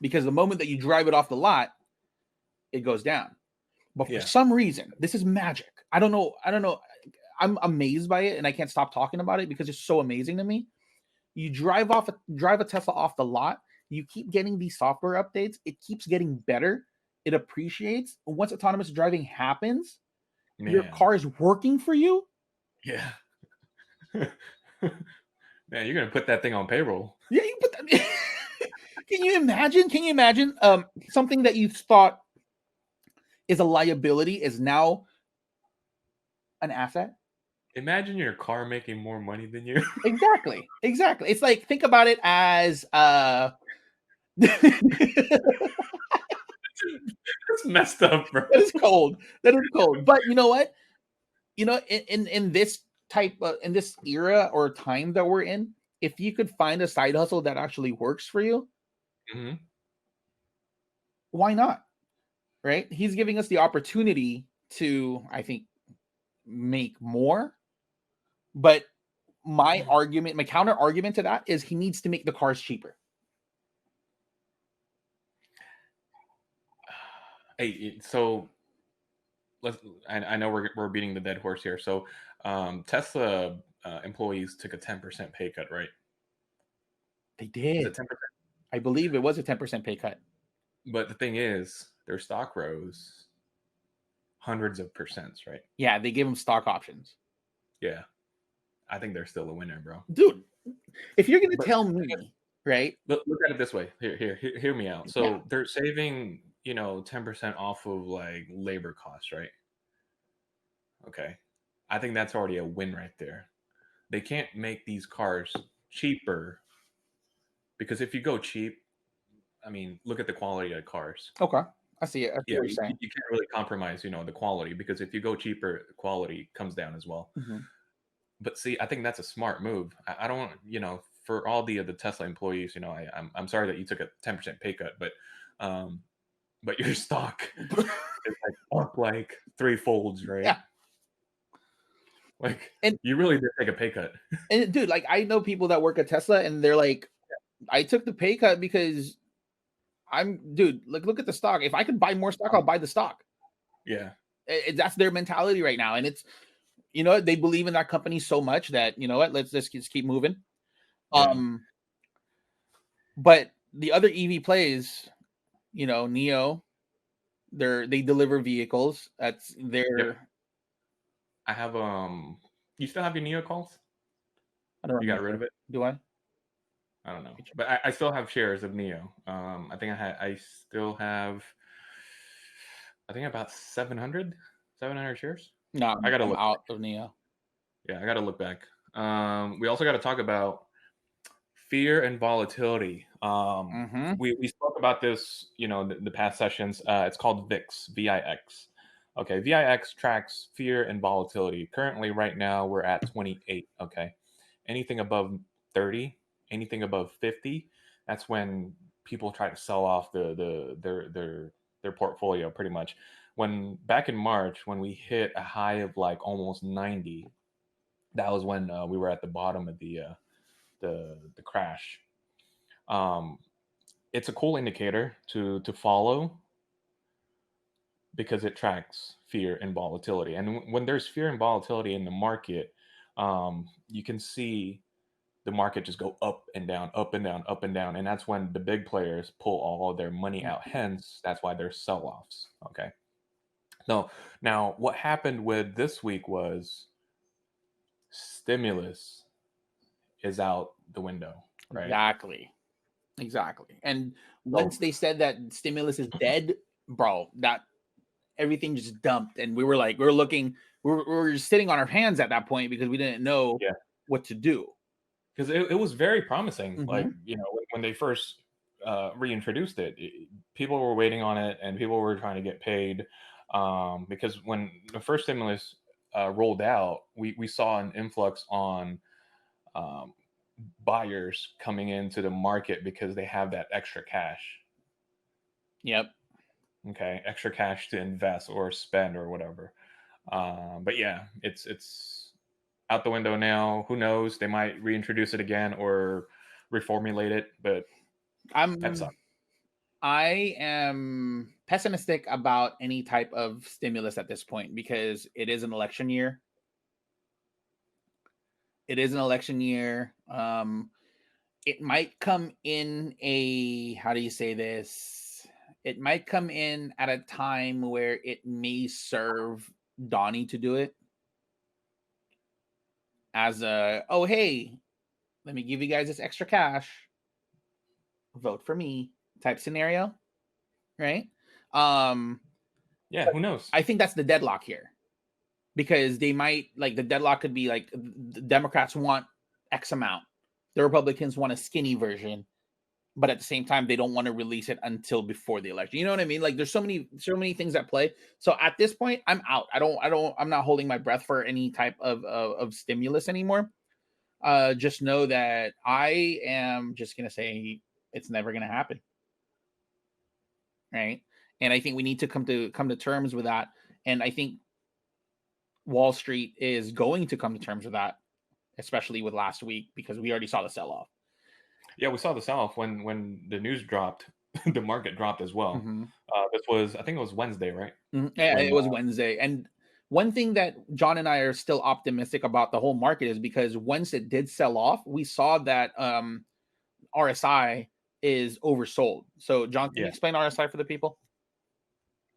because the moment that you drive it off the lot, it goes down. But for Yeah. some reason, this is magic. I don't know. I'm amazed by it, and I can't stop talking about it because it's so amazing to me. You drive a Tesla off the lot. You keep getting these software updates. It keeps getting better. It appreciates. Once autonomous driving happens, your Man. car is working for you. Yeah. Man, you're gonna put that thing on payroll. Yeah, you put that. Can you imagine? Can you imagine something that you thought is a liability is now an asset? Imagine your car making more money than you. Exactly. Exactly. It's like think about it as that It's messed up, bro. is cold. That is cold. But you know what? You know, in this type of in this era or time that we're in, if you could find a side hustle that actually works for you, Hmm. why not? Right? He's giving us the opportunity to, I think, make more. But my counter argument to that is he needs to make the cars cheaper. Hey, so let's. I know we're beating the dead horse here. So, Tesla employees took a 10% pay cut, right? They Is did. it 10%? I believe it was a 10% pay cut. But the thing is, their stock rose hundreds of percents, right? Yeah, they gave him stock options. Yeah, I think they're still a winner, bro. Dude, if you're gonna But tell me, right? look at it this way. Hear me out. Yeah. So they're saving, 10% off of like labor costs, right? Okay. I think that's already a win right there. They can't make these cars cheaper because if you go cheap, I mean, look at the quality of the cars. Okay. I see it. I see Yeah, what you're you, saying. you can't really compromise, the quality because if you go cheaper, the quality comes down as well. Mhm. But see, I think that's a smart move. I don't, for all the Tesla employees, I'm sorry that you took a 10% pay cut, but your stock is like up like three folds, right? Yeah. Like And you really did take a pay cut. and dude, like I know people that work at Tesla and they're like, I took the pay cut because dude, like look at the stock. If I could buy more stock, I'll buy the stock. Yeah, That's their mentality right now. And it's they believe in that company so much that let's just keep moving. yeah, Um, but the other EV plays, Neo, they deliver vehicles. That's yep. their I have You still have your Neo calls? I don't You got rid remember. of it? Do I? I don't know, but I still have shares of Neo. I think I still have, I think about 700 shares. No, I gotta I'm look. out of Neo. Yeah, I gotta look back. We also got to talk about fear and volatility. Mm-hmm. We spoke about this, the past sessions. It's called VIX, VIX. Okay, VIX tracks fear and volatility. Currently, right now, we're at 28. Okay, anything above 30, anything above 50, that's when people try to sell off their portfolio. Pretty much, when back in March, when we hit a high of like almost 90, that was when we were at the bottom of the crash. Um, it's a cool indicator to follow because it tracks fear and volatility. And when there's fear and volatility in the market, you can see the market just go up and down, up and down, up and down, and that's when the big players pull all of their money out. Hence, that's why there's sell-offs. Okay. No, now what happened with this week was stimulus is out the window, right? Exactly. Exactly. And So once they said that stimulus is dead, bro, that everything just dumped, and we were looking, we were just sitting on our hands at that point because we didn't know yeah, what to do. because it was very promising. Like Mm-hmm. when they first reintroduced people were waiting on it, and people were trying to get paid because when the first stimulus rolled out, we saw an influx on um, buyers coming into the market because they have that extra cash. Yep. Okay, extra cash to invest or spend or whatever. But yeah, it's out the window now. Who knows? They might reintroduce it again or reformulate it, but that I'm sucks. I am pessimistic about any type of stimulus at this point because it is an election year. It is an election year. It might come in a, how do you say this? It might come in at a time where it may serve Donnie to do it as a, oh hey, let me give you guys this extra cash, vote for me type scenario, right? Um, Yeah, who knows? I think that's the deadlock here because they might, like, the deadlock could be like the Democrats want X amount, the Republicans want a skinny version, but at the same time they don't want to release it until before the election. You know what I mean? Like there's so many things at play. So at this point, I'm out. I'm not holding my breath for any type of stimulus anymore. Just know that I am just gonna say it's never gonna happen, right? And I think we need to come to terms with that. And I think Wall Street is going to come to terms with that, especially with last week because we already saw the sell off. Yeah, we saw the sell-off when the news dropped. The market dropped as well. Mm-hmm. This was, I think it was Wednesday, right? Yeah, When it was Wednesday. And one thing that John and I are still optimistic about the whole market is because once it did sell off, we saw that RSI is oversold. So, John, can you yeah, explain RSI for the people?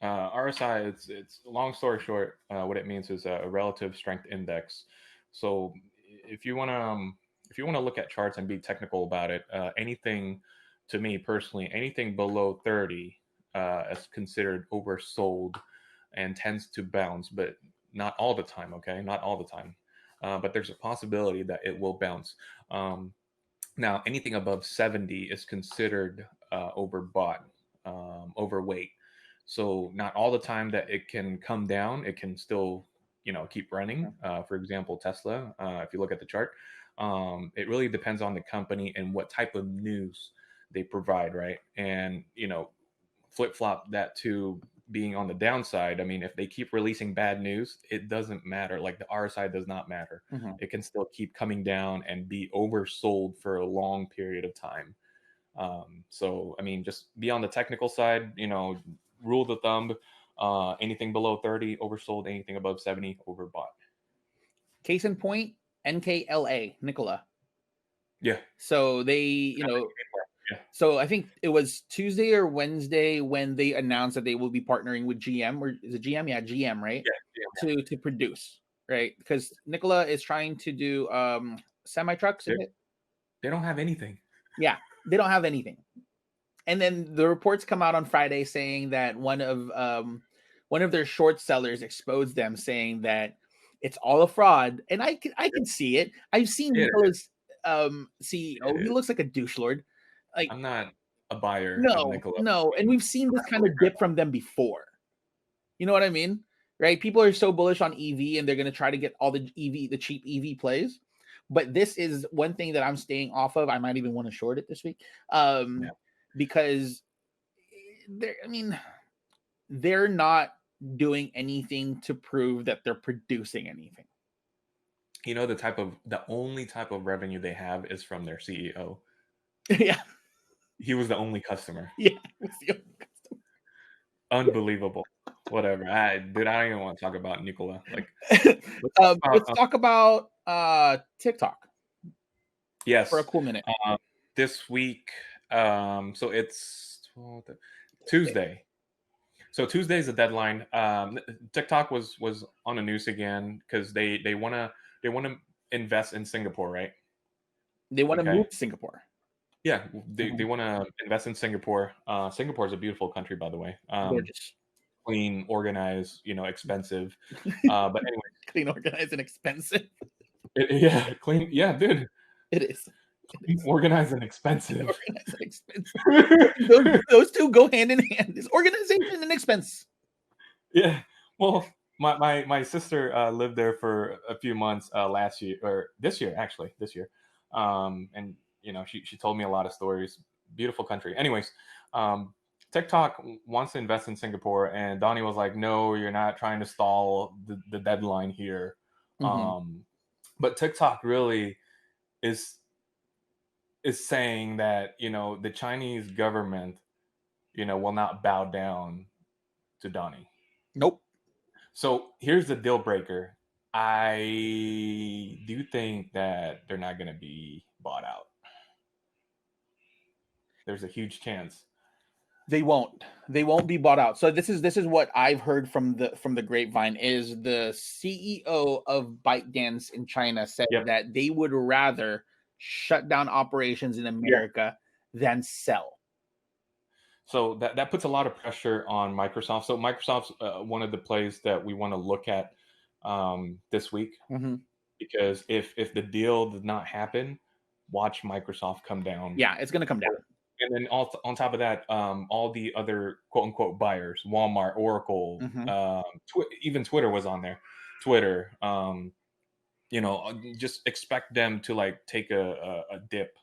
RSI. It's long story short. What it means is a relative strength index. So if you want to if you want to look at charts and be technical about it, anything to me personally, anything below 30 is considered oversold and tends to bounce, but not all the time. Okay, not all the time. But there's a possibility that it will bounce. Um, Now, anything above 70 is considered overbought, overweight. So, not all the time that it can come down, it can still, keep running. For example, Tesla, if you look at the chart, it really depends on the company and what type of news they provide, right? And, flip flop that to being on the downside. I mean, if they keep releasing bad news, it doesn't matter. Like the RSI does not matter. Mhm. It can still keep coming down and be oversold for a long period of time. So, I mean, just be on the technical side, rule of the thumb, anything below 30, oversold, anything above 70, overbought. Case in point, NKLA, Nikola. Yeah. So so I think it was Tuesday or Wednesday when they announced that they will be partnering with GM, or is it GM? Yeah, GM, right? Yeah. Yeah. To produce, right? Because Nikola is trying to do semi trucks, They, is it? they don't have anything. Yeah, they don't have anything. And then the reports come out on Friday saying that one of their short sellers exposed them, saying that it's all a fraud. And I can see it. I've seen It, Nikola's it CEO. He is. looks like a douche lord. Like, I'm not a buyer of no, Nikola. no. And we've seen this kind of dip from them before. You know what I mean? Right? People are so bullish on EV and they're gonna try to get all the cheap EV plays. But this is one thing that I'm staying off of. I might even want to short it this week. Yeah. Because I mean, they're not doing anything to prove that they're producing anything. The only type of revenue they have is from their CEO. Yeah, He was the only customer. yeah. Unbelievable. Whatever. Dude, I don't even want to talk about Nicola. Like, let's talk about, Let's talk about TikTok for a yes. cool minute. This week, so it's Tuesday. So Tuesday is the deadline. TikTok was on the news again because they wanna invest in Singapore, right? They want to Okay. move to Singapore. Yeah, they, Mhm. they want to invest in Singapore. Singapore is a beautiful country, by the way. Gorgeous, Clean, organized, expensive. But anyway, clean, organized, and expensive. yeah, clean. Yeah, dude, It is. It clean, is organized, and expensive. organized and expensive. Those two go hand in hand. It's organization and expense. Yeah. Well, my sister lived there for a few months last year or this year, actually, this year. And she told me a lot of stories. Beautiful country. Anyways, um, TikTok wants to invest in Singapore, and Donnie was like, "No, you're not trying to stall the deadline here." Mm-hmm. But TikTok really is saying that the Chinese government will not bow down to Donnie. Nope. So here's the deal breaker. I do think that they're not going to be bought out. There's a huge chance. They won't. They won't be bought out. So this is what I've heard from the grapevine is the CEO of ByteDance in China said Yep. that they would rather shut down operations in America than sell. So that puts a lot of pressure on Microsoft. So Microsoft's one of the plays that we want to look at this week, Mm-hmm. because if the deal does not happen, watch Microsoft come down. Yeah, it's going to come down. And then on top of that, all the other quote unquote buyers, Walmart, Oracle, even Twitter was on there. Twitter, just expect them to like take a dip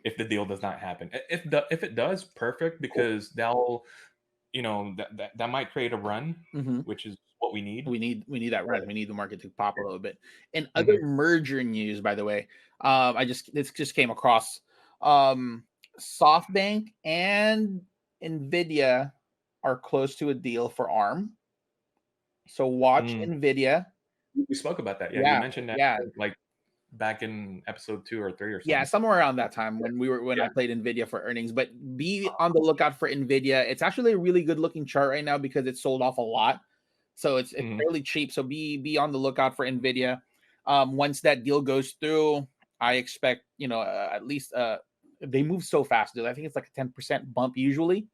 if the deal does not happen. If it does, perfect, because they'll that might create a run, Mm-hmm. which is what we need. We need that run. We need the market to pop a little bit. And other Mhm. merger news, by the way, this just came across. SoftBank and Nvidia are close to a deal for ARM. So watch Mm. Nvidia. We spoke about that. Yeah, you Yeah, mentioned that yeah, like back in episode 2 or 3 or yeah, something. somewhere around that time when I Yeah. played Nvidia for earnings. But be on the lookout for Nvidia. It's actually a really good looking chart right now because it's sold off a lot, so it's Mhm. fairly cheap. So be on the lookout for Nvidia. Once that deal goes through, I expect at least they move so fast, dude. I think it's like a 10% bump usually,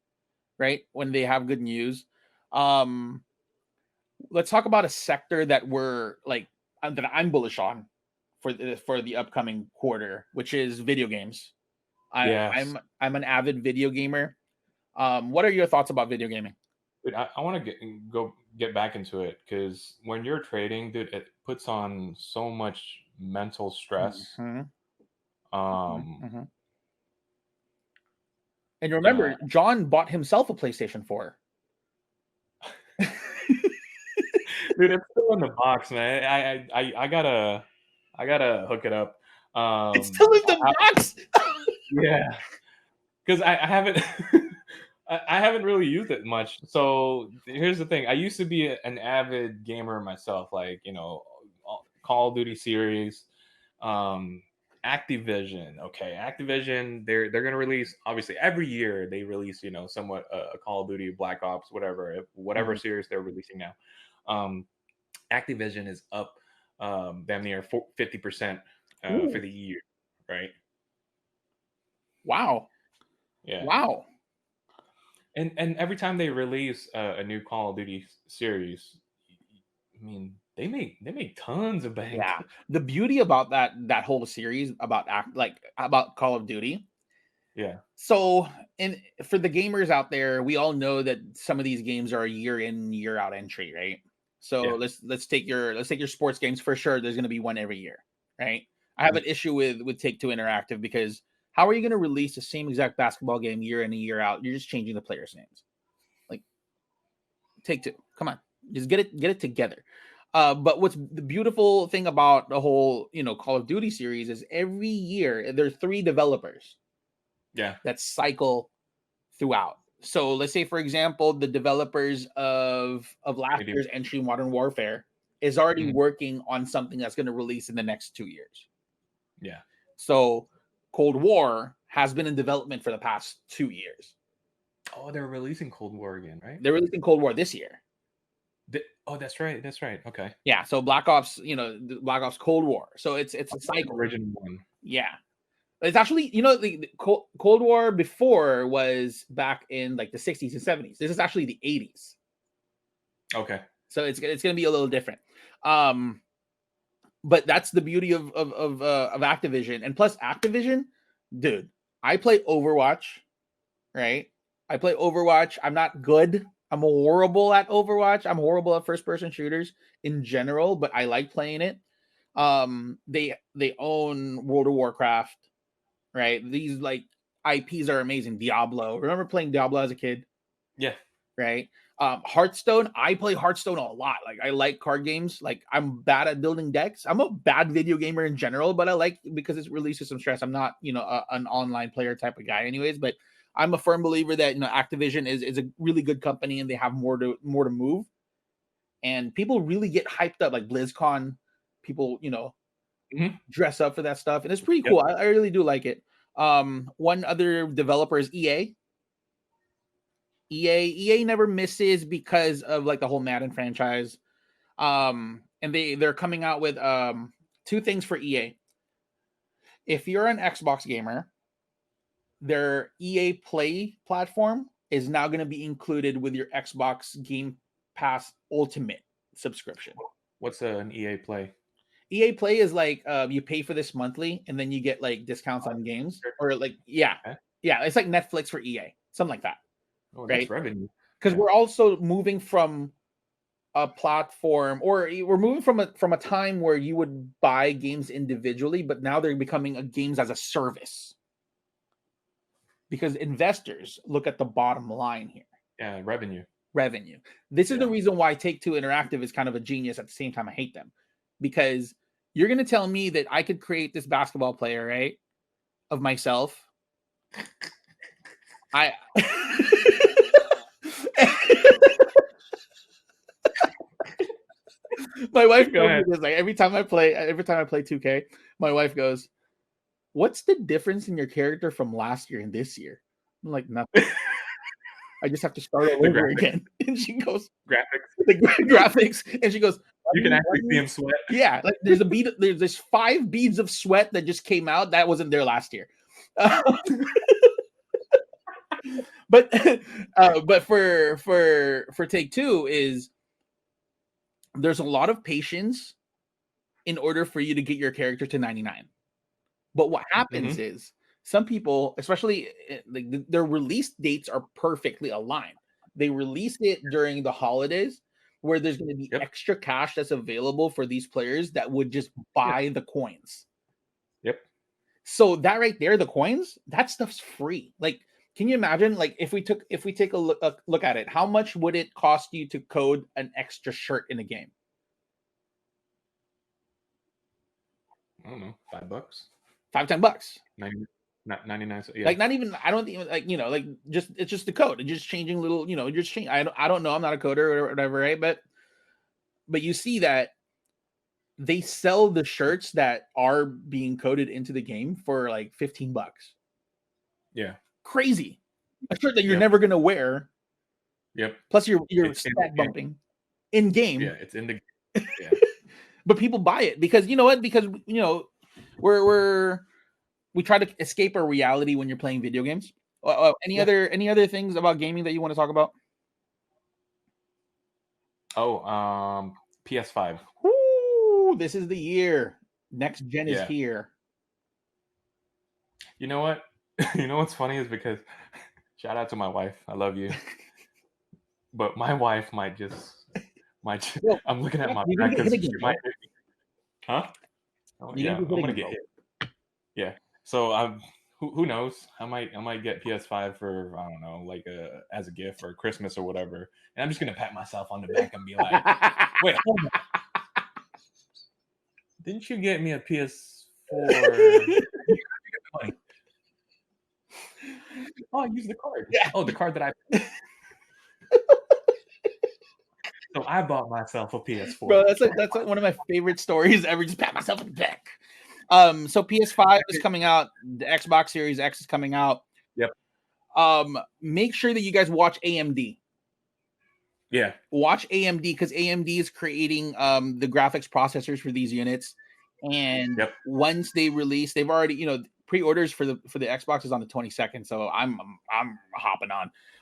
right? When they have good news. Um, let's talk about a sector that we're like that I'm bullish on for the upcoming quarter, which is video games. I, Yes. I'm an avid video gamer. What are your thoughts about video gaming? Dude, I want to get back into it, because when you're trading, dude, it puts on so much mental stress. Mm-hmm, Um, mm-hmm. And you know, remember, John bought himself a PlayStation 4. dude, it's still in the box, man. I gotta hook it up. It's still in the box. Yeah, because I haven't I haven't really used it much. So here's the thing: I used to be an avid gamer myself, like Call of Duty series, um, Activision. Okay, Activision, they're gonna release, obviously every year they release somewhat a Call of Duty, Black Ops, whatever Mhm. series they're releasing now. Um, Activision is up damn near 50% for Ooh, the year, right? wow, Yeah. wow. And every time they release a new Call of Duty series, I mean, they make tons of bank. Yeah, the beauty about that whole series about about Call of Duty. Yeah, So, and for the gamers out there, we all know that some of these games are a year in, year out entry, right? So yeah. let's take your sports games for sure. There's going to be one every year, right? I have Mhm. an issue with Take Two Interactive because how are you going to release the same exact basketball game year in and year out? You're just changing the players' names. Like Take Two, come on, just get it together. But what's the beautiful thing about the whole Call of Duty series is every year there's three developers Yeah. that cycle throughout. So let's say, for example, the developers of last Maybe. year's entry, Modern Warfare, is already Mhm. working on something that's going to release in the next 2 years. Yeah. So Cold War has been in development for the past 2 years. Oh, they're releasing Cold War again, right? They're releasing Cold War this year. Oh, that's right. That's right. Okay. Yeah. So Black Ops, Black Ops Cold War. So it's I a thought the cycle. original one. Yeah. It's actually, the Cold War before was back in like the 60s and 70s. This is actually the 80s. Okay. So it's going to be a little different. Um, but that's the beauty of Activision, and plus Activision, dude. I play Overwatch, right? I play Overwatch. I'm not good. I'm horrible at Overwatch. I'm horrible at first person shooters in general, but I like playing it. They own World of Warcraft, right? These like IPs are amazing. Diablo. Remember playing Diablo as a kid? Yeah. Right. Hearthstone. I play Hearthstone a lot. Like I like card games. Like I'm bad at building decks. I'm a bad video gamer in general, but I like because it releases some stress. I'm not, an online player type of guy, anyways. But I'm a firm believer that Activision is a really good company and they have more to move. And people really get hyped up, like BlizzCon. People, dress up for that stuff, and it's pretty Yep. cool. I really do like it. One other developer is EA. EA never misses because of like the whole Madden franchise. And they're coming out with two things for EA. If you're an Xbox gamer, their EA Play platform is now going to be included with your Xbox Game Pass Ultimate subscription. What's an EA Play? EA Play is like you pay for this monthly, and then you get like discounts on games, or like yeah, it's like Netflix for EA, something like that. Oh, right? that's revenue. Because we're also moving from a platform, or we're moving from a time where you would buy games individually, but now they're becoming a games as a service. Because investors look at the bottom line here. Yeah, revenue. This is the reason why Take-Two Interactive is kind of a genius. At the same time, I hate them. Because you're going to tell me that I could create this basketball player, right? Of myself. My wife goes this, like every time I play 2K, my wife goes, "What's the difference in your character from last year and this year?" I'm like, "Nothing. I just have to start all over again." And she goes, "Graphics, the graphics," and she goes, "You can actually see him sweat." Yeah, like there's 5 beads of sweat that just came out that wasn't there last year. But for Take-Two is there's a lot of patience in order for you to get your character to 99. But what happens is some people, especially like their release dates are perfectly aligned. They released it during the holidays where there's going to be extra cash that's available for these players that would just buy the coins. Yep. So that right there, the coins, that stuff's free. Like, can you imagine, like, if we take a look at it, how much would it cost you to code an extra shirt in a game? I don't know, $5, $5-10, 99. Yeah. Like, not even. I don't even like like just it's just the code. It's just changing little. Just change. I don't know. I'm not a coder or whatever, right? But you see that they sell the shirts that are being coded into the game for like $15. Yeah. Crazy. A shirt that you're never gonna wear. Yep. Plus you're stat bumping in game. Yeah, it's in the yeah. But people buy it because you know what? Because we try to escape our reality when you're playing video games. Any other things about gaming that you want to talk about? Oh, PS5. Woo, this is the year. Next gen is here. You know what? You know what's funny is because shout out to my wife. I love you. But my wife might well, I'm looking at my back because she might hit me. Huh? Oh, yeah, I'm gonna get hit. Yeah. So who knows? I might get PS5 for I don't know, like as a gift for Christmas or whatever. And I'm just gonna pat myself on the back and be like, wait, hold on. Didn't you get me a PS4? Oh, I used the card. Yeah. Oh, the card that I. So I bought myself a PS4. Bro, that's like one of my favorite stories ever. Just pat myself on the back. So PS5 is coming out. The Xbox Series X is coming out. Yep. Make sure that you guys watch AMD. Yeah. Watch AMD because AMD is creating the graphics processors for these units. And once they release, they've already, pre-orders for the Xbox is on the 22nd. So I'm hopping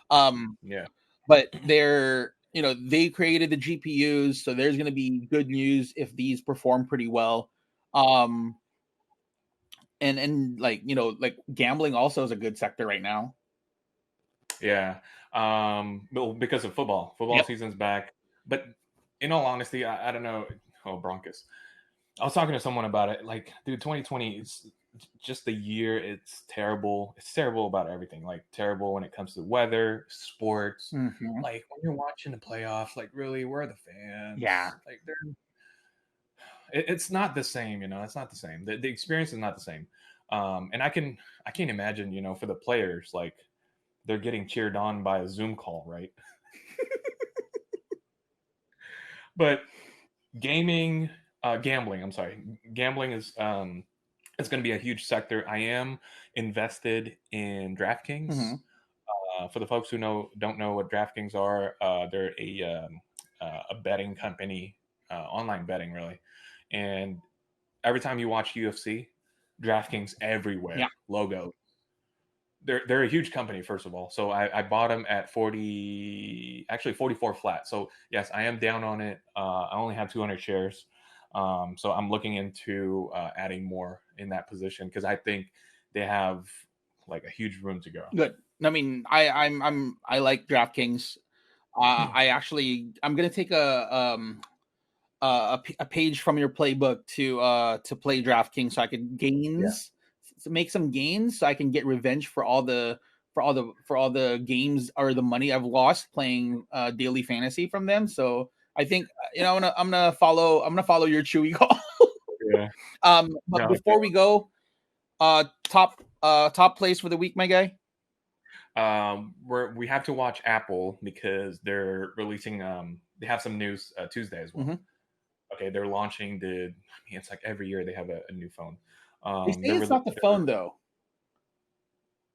on. Yeah. But they're, they created the GPUs, so there's going to be good news if these perform pretty well. And like, like gambling also is a good sector right now. Yeah. Well, because of football season's back. But in all honesty, I don't know. Oh, Broncos. I was talking to someone about it. Like, dude, 2020 is just the year, it's terrible. It's terrible about everything. Like terrible when it comes to weather, sports. Mm-hmm. Like when you're watching the playoffs, like really, where are the Yeah. fans? Like it's not the same. It's not the same. The experience is not the same. And I can't imagine, for the players, like they're getting cheered on by a Zoom call, right? But gambling. I'm sorry, gambling is it's going to be a huge sector. I am invested in DraftKings. Mm-hmm. For the folks who don't know what DraftKings are, they're a betting company, online betting really, and every time you watch UFC, DraftKings Yeah. everywhere, logo. They're a huge company, first of all. So I bought them at 40, actually 44 flat. So yes, I am down on it. I only have 200 shares. So I'm looking into adding more in that position because I think they have like a huge room to go. Good. I mean, I like DraftKings. I'm gonna take a page from your playbook to play DraftKings so I can Yeah. to make some gains so I can get revenge for all the games or the money I've lost playing daily fantasy from them. So I think I'm gonna follow your Chewy call. Yeah. But No, before we go, top place for the week, my guy. we have to watch Apple because they're releasing. They have some news Tuesday as well. Mm-hmm. Okay, they're launching it's like every year they have a new phone. They say it's not the They're phone though.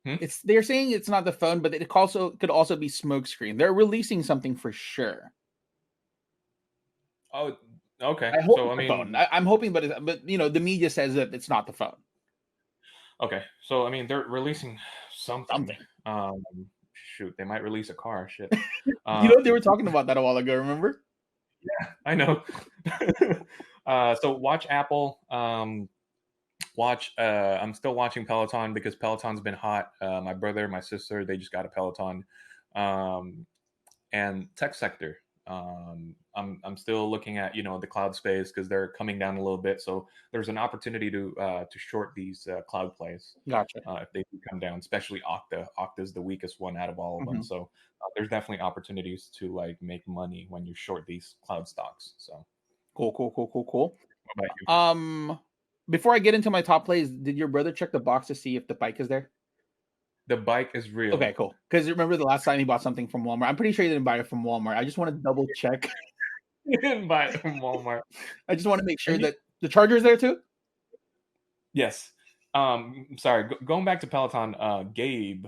hmm? They're saying it's not the phone, but it also could also be smokescreen. They're releasing something for sure. Oh, okay. I hope So it's I the phone. mean, I'm hoping, but the media says that it's not the phone. okay. So I mean, they're releasing something. Something. Shoot, they might release a car. Shit. You Um, know they were talking about that a while ago. Remember? I know. So watch Apple. Watch. I'm still watching Peloton because Peloton's been hot. My brother, my sister, they just got a Peloton. Um, and tech sector. I'm still looking at the cloud space because they're coming down a little bit. So there's an opportunity to short these cloud plays Gotcha. if they do come down, especially Okta. Okta is the weakest one out of all of them. Mm-hmm. So there's definitely opportunities to like make money when you short these cloud stocks. So Cool, cool, cool, cool, cool. what about you? Before I get into my top plays, did your brother check the box to see if the bike is there? The bike is Okay, real. cool. Because remember the last time he bought something from Walmart? I'm pretty sure he didn't buy it from Walmart. I just want to double check. You didn't buy it from Walmart. I just want to make sure And that the charger is there too. yes. Sorry. Going back to Peloton, Gabe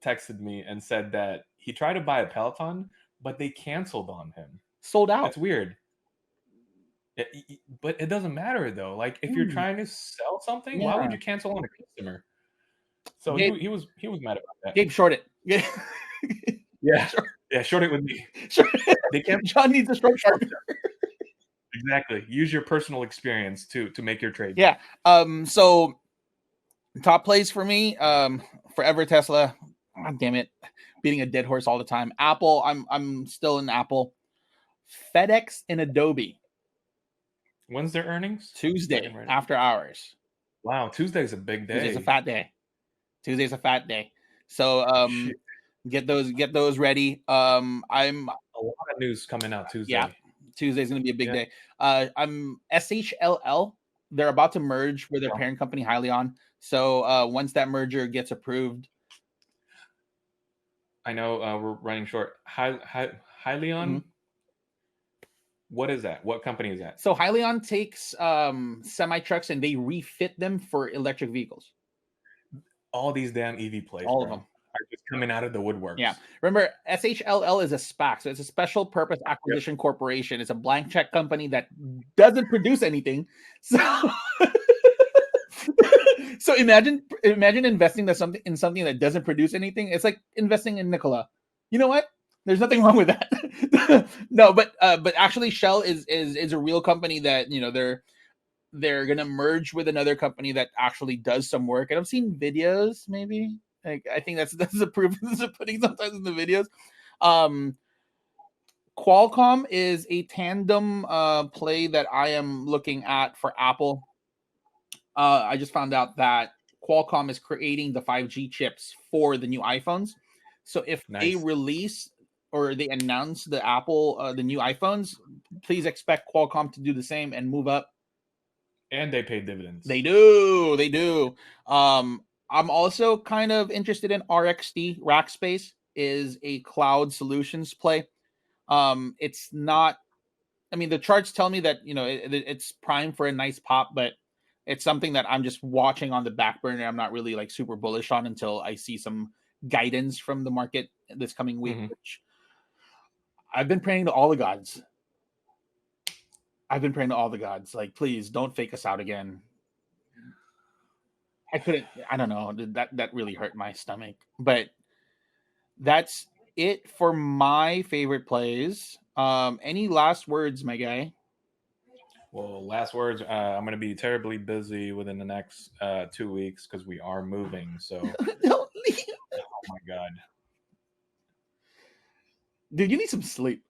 texted me and said that he tried to buy a Peloton, but they canceled on him. Sold out. That's weird. But it doesn't matter though. Like if you're trying to sell something, why would Yeah. you cancel on a customer? So Gabe, he was mad about that. Gabe, short it. Yeah, yeah. Short it with me. Short. They can't John needs a short charger. exactly use your personal experience to make your trade. Yeah. So top plays for me. Forever Tesla. God damn it, beating a dead horse all the time. Apple. I'm still in Apple. FedEx and Adobe. When's their earnings? Tuesday after hours. Wow, Tuesday's a big day. Tuesday's a fat day. Tuesday's a fat day. So Shit. get those ready. I'm A lot of news coming out Tuesday. Yeah. Tuesday's gonna be a big day. I'm SHLL. They're about to merge with their parent company Hyliion. So once that merger gets approved, I know we're running short. Hyliion. Mm-hmm. What is that? What company is that? So Hyliion takes semi trucks and they refit them for electric vehicles. All these damn EV plays, all bro, of them are just coming out of the woodworks. Yeah. Remember, SHLL is a SPAC, so it's a special purpose acquisition corporation. It's a blank check company that doesn't produce anything. So, so imagine investing in something that doesn't produce anything. It's like investing in Nikola. You know what? There's nothing wrong with that. No, but actually, Shell is a real company that they're gonna merge with another company that actually does some work. And I've seen videos, maybe. Like, I think that's the proof of putting sometimes in the videos. Qualcomm is a tandem play that I am looking at for Apple. I just found out that Qualcomm is creating the 5G chips for the new iPhones. So if they Nice. release or they announce the the new iPhones, please expect Qualcomm to do the same and move up. And they pay dividends. They do. They do. I'm also kind of interested in RXD. Rackspace is a cloud solutions play. It's not. I mean, the charts tell me that it's prime for a nice pop, but it's something that I'm just watching on the back burner. I'm not really like super bullish on until I see some guidance from the market this coming week. Mm-hmm. Which I've been praying to all the gods. I've been praying to all the gods. Like, please don't fake us out again. I couldn't. I don't know. That really hurt my stomach. But that's it for my favorite plays. Any last words, my guy? Well, last words. I'm going to be terribly busy within the next 2 weeks because we are moving. So, Don't leave. oh my god. Dude, you need some sleep.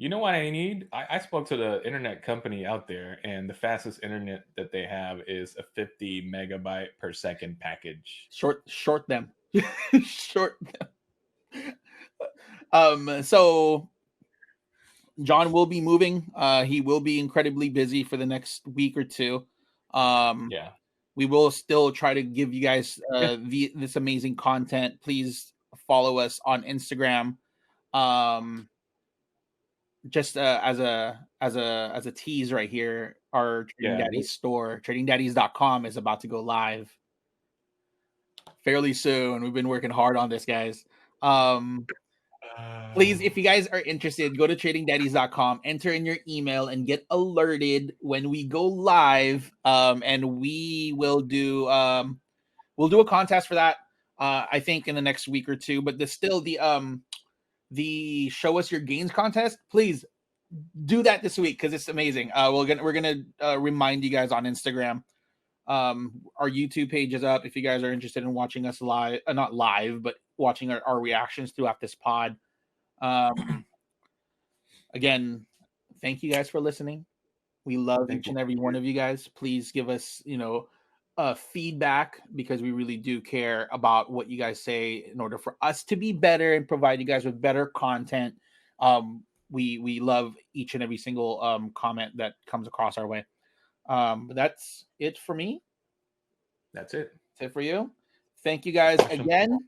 You know what I need? I spoke to the internet company out there, and the fastest internet that they have is a 50 megabyte per second package. Short them. Short them. So John will be moving. He will be incredibly busy for the next week or two. Yeah. We will still try to give you guys Yeah. this amazing content. Please follow us on Instagram. Um, just as a tease right here, our Trading Yeah. Daddies store, tradingdaddies.com, is about to go live fairly soon. We've been working hard on this, guys. Please, if you guys are interested, go to tradingdaddies.com, enter in your email, and get alerted when we go live. And we'll do a contest for that. I think in the next week or two. But there's still the show us your gains contest. Please do that this week because it's amazing. We're gonna remind you guys on Instagram. Our YouTube page is up if you guys are interested in watching us live, not live, but watching our reactions throughout this pod. Again, thank you guys for listening. We love Thank each you. and every one of you guys. Please give us, feedback because we really do care about what you guys say in order for us to be better and provide you guys with better content. We love each and every single comment that comes across our way. But that's it for me. That's it. That's it for you. Thank you guys Watch them. again.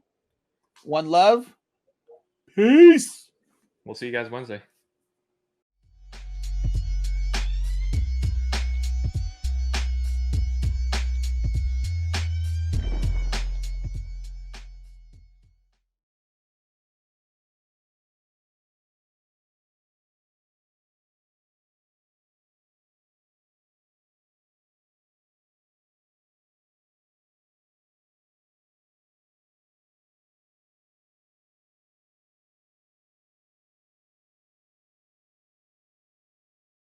One love. Peace. We'll see you guys Wednesday.